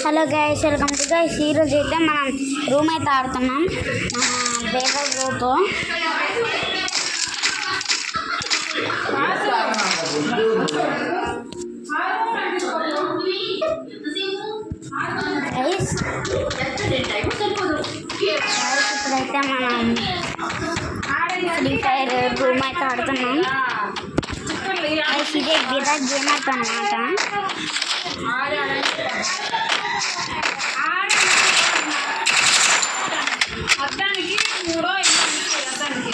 Hello guys, welcome to guys. ఈరోజు అయితే మనం రూమ్ అయితే ఆడుతున్నాం బేబర్ బ్రోతో. ఇప్పుడైతే మనం ఫ్రీ ఫైర్ రూమ్ అయితే ఆడుతున్నాం. ఇదే విరాట్ గేమర్ అన్నమాట. అర్థానికి మూడో అర్థానికి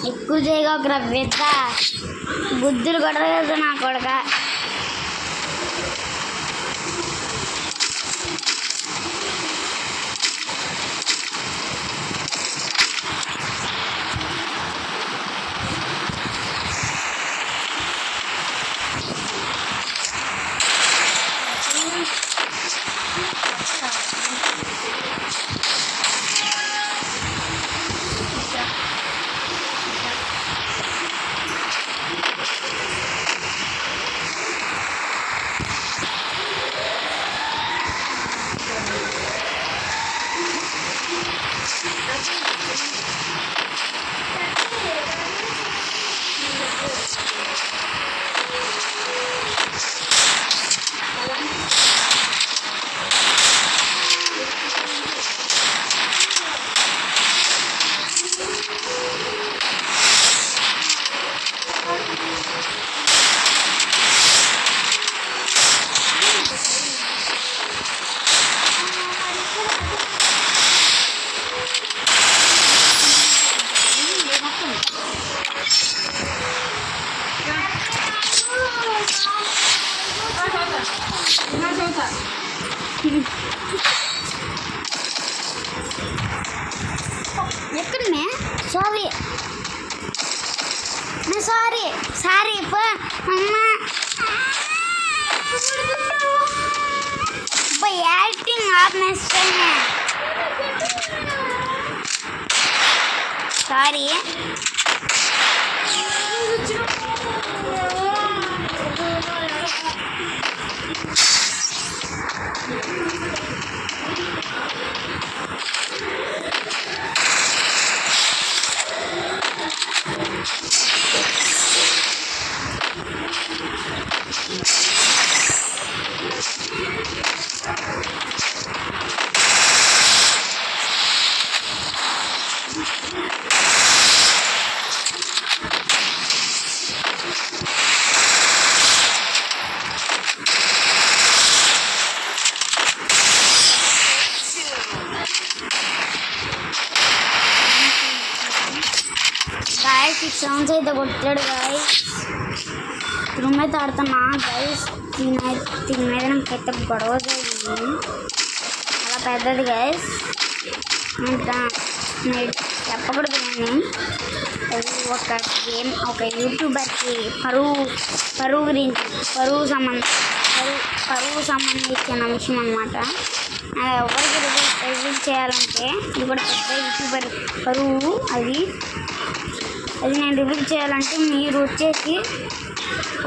ఎక్కువ చేయగా ఒక పెద్ద బుద్ధులు కొడదు నా కొడక. ఎక్కడనే సారీ సారీ సారీ అమ్మా యాక్టింగ్ ఆపేస్తానే. సారీ సిక్స్ రౌండ్స్ అయితే కొట్టాడు గైస్. రూమ్ అయితే ఆడుతున్నా గైస్. దీని మీద నాకైతే గొడవ జరిగింది, చాలా పెద్దది గైస్. ఇంకా మీరు చెప్పకూడదు కానీ అది ఒక గేమ్, ఒక యూట్యూబర్కి పరువు గురించి పరువు సంబంధించిన విషయం అన్నమాట. ఎవరికి రివీల్ చేయాలంటే ఇది కూడా పెద్ద యూట్యూబర్ పరువు. అది నేను రివీల్ చేయాలంటే మీరు వచ్చేసి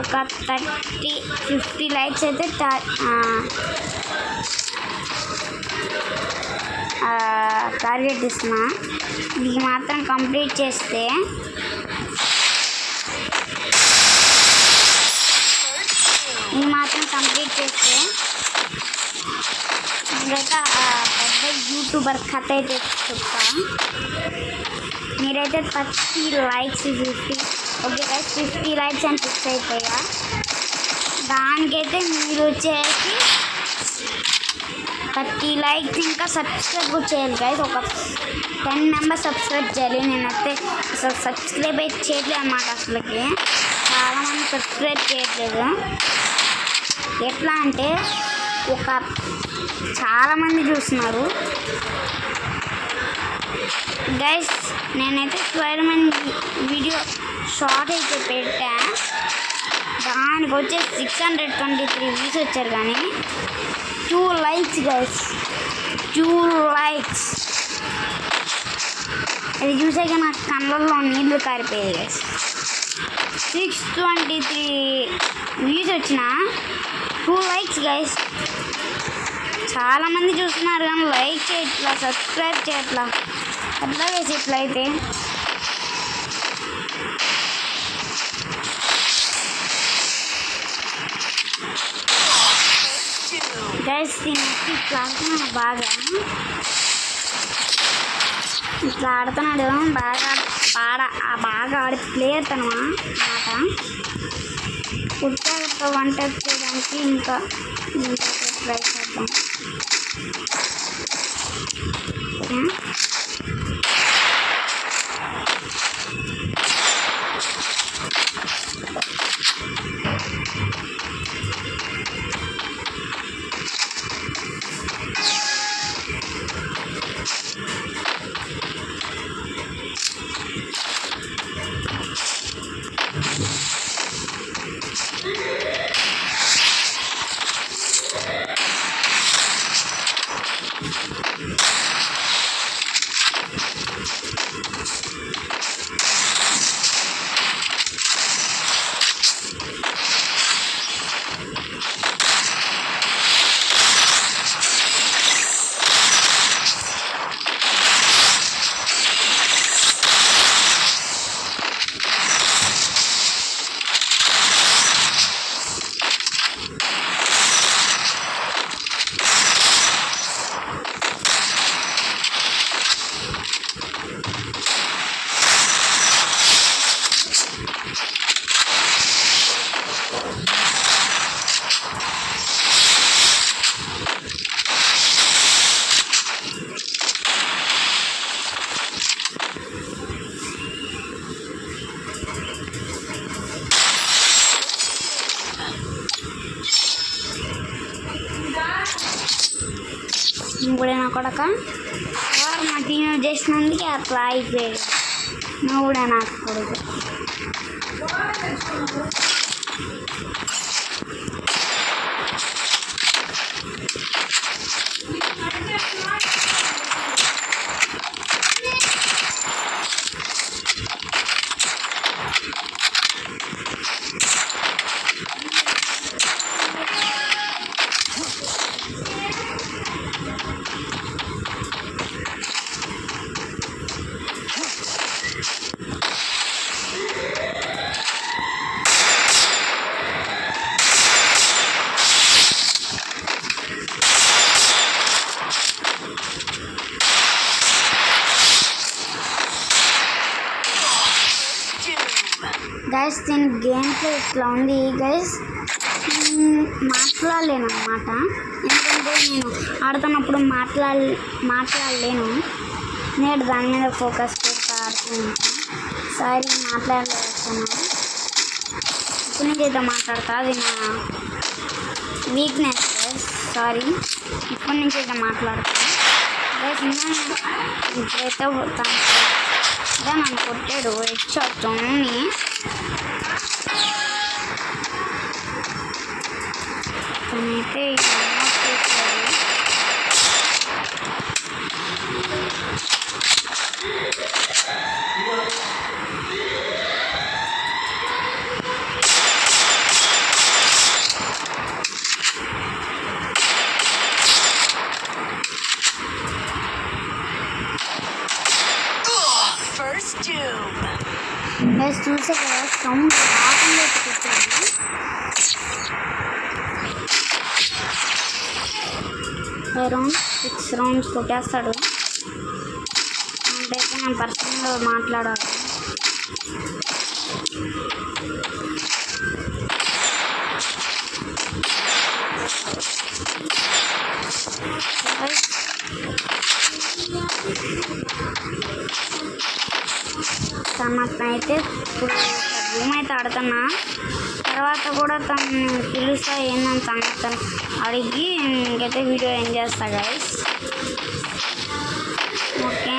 ఒక 30-50 లైక్స్ అయితే టార్గెట్ ఇస్తున్నా. ఇది మాత్రం కంప్లీట్ చేస్తే మీరైతే పెద్ద యూట్యూబర్ కథ అయితే చెప్తా. మీరైతే 30 లైక్స్ 50 ఓకే గైస్, 50 లైక్స్ అని ఫిక్స్ అయిపోయా. దానికైతే మీరు వచ్చేసి 30 లైక్స్ ఇంకా సబ్స్క్రైబ్ కూడా చేయాలి గైస్. ఒక 10 మెంబర్స్ సబ్స్క్రైబ్ చేయాలి. నేనైతే అసలు సబ్స్క్రైబ్ చేయట్లేదు అన్నమాట. అసలుకి చాలామంది సబ్స్క్రైబ్ చేయట్లేదు. ఎట్లా అంటే చాలామంది చూస్తున్నారు గైస్. నేనైతే స్పైడర్-మ్యాన్ వీడియో షార్ట్ అయితే పెట్టా, దానికి వచ్చే 623 వ్యూస్ వచ్చారు. కానీ 2 likes గైస్, 2 likes. అది చూసాక నాకు కళ్ళల్లో నీళ్ళు కారిపోయాయి గైస్. 623 వ్యూస్ వచ్చిన 2 likes గైస్. చాలామంది చూస్తున్నారు కానీ లైక్ చేయట్లా, సబ్స్క్రైబ్ చేయట్లా. ఎట్లా వేసి ఇట్లయితే గైస్ దీనికి ఇట్లా ఆడుతున్నాడు బాగా, ఇట్లా ఆడుతున్నాడు బాగా. బాగా ఆడే ప్లేయర్ అన్నమాట. పుట్టాక వంట చేయడానికి ఇంకా ట్రై చేద్దాం. కూడా నా కొడక నా టీం చేసినందుకే అట్లా అయిపోయాడు. నువ్వు కూడా నాకు కొడుకు. గైస్ దీని గేమ్ ప్లే ఇట్లా ఉంది గైస్. మాట్లాడలేను అన్నమాట, ఎందుకంటే నేను ఆడుతున్నప్పుడు మాట్లాడలేను. నేను దాని మీద ఫోకస్ పెడతా ఆడుతూ ఉంటాను. సారీ మాట్లాడలేకపోతున్నాను. ఇప్పుడు నుంచి అయితే మాట్లాడతా, అది నా వీక్నెస్ గైస్. సారీ, ఇప్పటి నుంచి అయితే మాట్లాడతాను గైస్. ఇప్పుడైతే అదే నన్ను కొట్టాడు హెడ్ షాట్తో. తనైతే చూసే కదా సౌండ్ రాకుండా పెట్టాను. 6 rounds కొట్టేస్తాడు. అంటే నేను పర్సనల్గా మాట్లాడాలి. తన ఆడుతున్నా. తర్వాత కూడా తను పిలుస్తా ఏందని సంగతి అడిగి ఇంకైతే వీడియో ఏం చేస్తా గైస్. ఓకే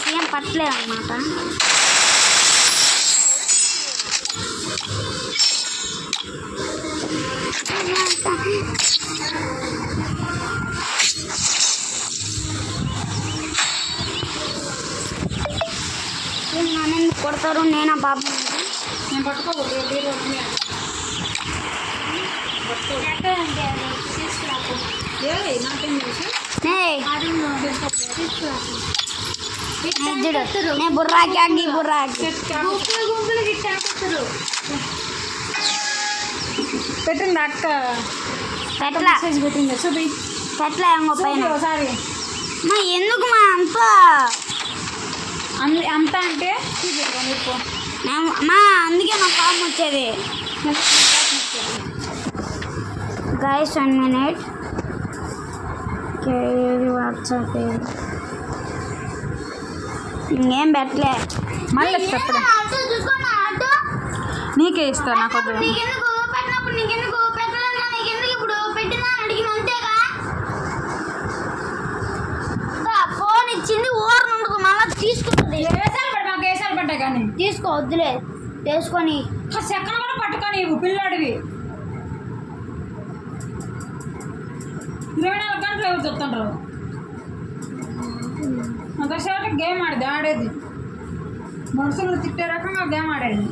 సీఎం పట్టలేదు అన్నమాట. నన్ను ఎందుకు కొడతారు? నేనా పాపం? నేను పట్టుకోకూడదు. నాకేం తెలుసు. నేను బుర్రాకి బుర్రాకి పెట్టింది అక్క. పెట్లా పెట్టింది చూపి. పెట్లా ఏమో పైన. ఒకసారి ఎందుకు మా అంత అంతా అంటే చూపిస్తాను. మా అందుకే నాకు కామ్ వచ్చేది. Guys 1 minute. ఏది వాట్సాప్ ఇంకేం పెట్టలే. మళ్ళీ చెప్పడు. నీకే ఇస్తా. నాకు ఫోన్ ఇచ్చింది ఊరు నుండి మళ్ళీ తీసుకుంటుంది. వేసాలు పడ్డా కానీ తీసుకో వద్దులే తీసుకొని సెకండ్ కూడా పట్టుకొని ఇవ్వు. పిల్లాడివి 24 గంటలు ఎవరు చెప్తుంటారు. అంతసేపు గేమ్ ఆడేది మనుషులు తిట్టే రకంగా గేమ్ ఆడేది.